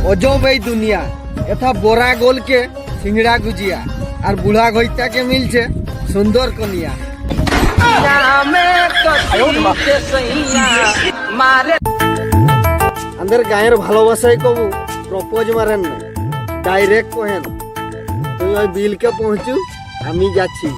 अजब এই दुनिया एथा बोरा गोल के सिंगड़ा गुजिया और बूढ़ा घोइता के मिलছে सुंदर कनिया। अंदर गायर ভালোবাসাই কবু প্রপোজ মারেন না, ডাইরেক্ট কহেন তুই ওই বিলকে পৌঁছু আমি যাচ্ছি।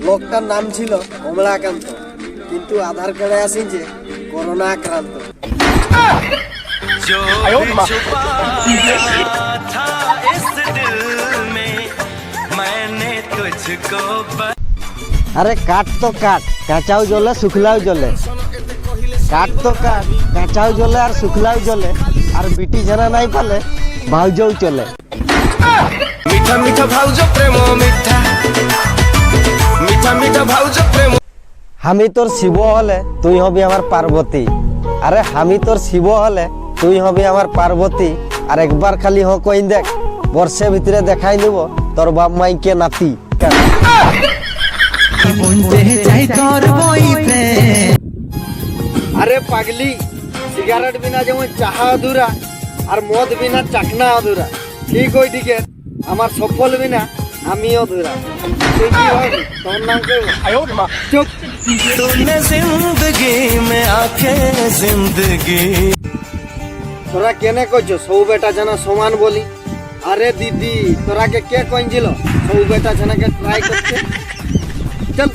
লোকটার নাম ছিল কমলাকান্ত, কিন্তু আধার কার্ডে আসিছে করোনা আক্রান্ত। अरे काट तो काट, काचाও জ্বলে শুকলাও জ্বলে। काट तो काट, काचाও জ্বলে আর শুকলাও জ্বলে। আর বিটি জানা নাই পালে ভাউজও চলে। মিঠা মিঠা ভাউজ প্রেম মিঠা, মিঠা মিঠা ভাউজ প্রেম। আমি তোর শিব হলে তুই হবি আমার পার্বতী। আরে আমি তোর শিব হলে তুই হবি আমার পার্বতী। আর একবার খালি হ কই দেখ, বর্ষের ভিতরে দেখাই দেব তোর বাপ মাইকে নাতি। अरे पागली, सिगारेट बिना যেমন চাহা अधूरा और मद बिना चाखना अधूरा, ठीक ওই দিকে আমার সফল বিনা আমি अधूरा। তুই কি ভাবি তোর নাম কি? চুপ। तूने जिंदगी में आके जिंदगी তোরা কেনে কইছো সৌ বেটা জানা সমান বলি? আরে দিদি তোরাকে কে কইছিল সৌ বেটা জানাকে ট্রাই করতে? চল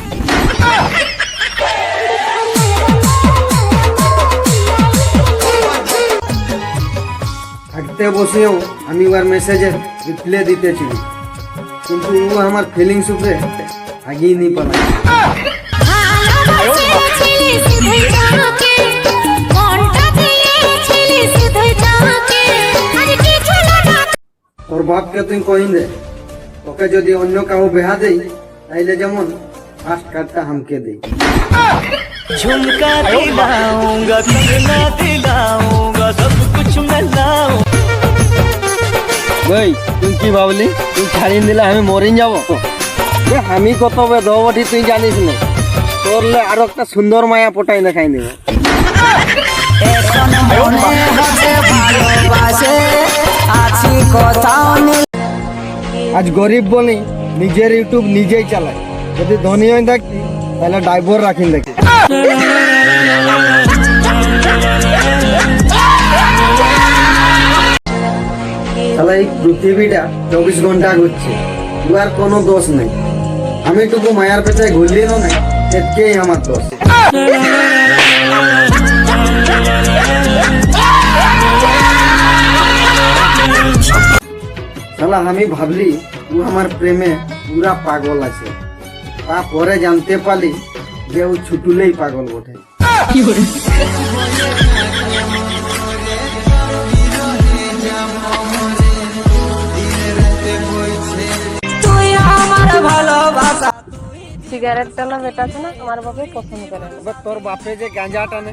থাকতে বসেও আমি ওর মেসেজের রিপ্লাই দিতেছি, কিন্তু ও আমার ফিলিংস উপরে আগেই নি পালা। তোর বাপকে তুই কইন দে, তোকে যদি অন্য কাউ বেহা দেই তাইলে যেমন ফার্স্ট কার্ডটা हमके দে। झुमका दिलाऊंगा, कंगना दिलाऊंगा, सब कुछ मैं लाऊं। ভাই তুই কি ভাবলি তুই ছাড়িয়ে দিলে আমি মরিন যাব? আমি কত বেদবটি তুই জানিস না, তোরলে আরো একটা সুন্দর মায়া পটাই দেখাই দেব। আজ গরিব বলি নিজের ইউটিউব নিজেই চালায়, যদি ধনী হয়ে থাকতি তাহলে ড্রাইভার রাখিন দেখি। তাহলে এই পৃথিবীটা 24 ঘন্টা ঘুরছে, আর কোনো দোষ নেই। আমি টুকু মায়ার পেছায় ঘুরলিও না, এতেই আমার দোষ। শালা আমি ভাবলি ও আমার প্রেমে পুরা পাগল আছে, তারপরে জানতে পারলি যে ও ছুটুলেই পাগল বটে। সিগারেট টানা বেটা আছে না, আমার বাপে পছন্দ করে। তোর বাপে যে গাঁজা টানে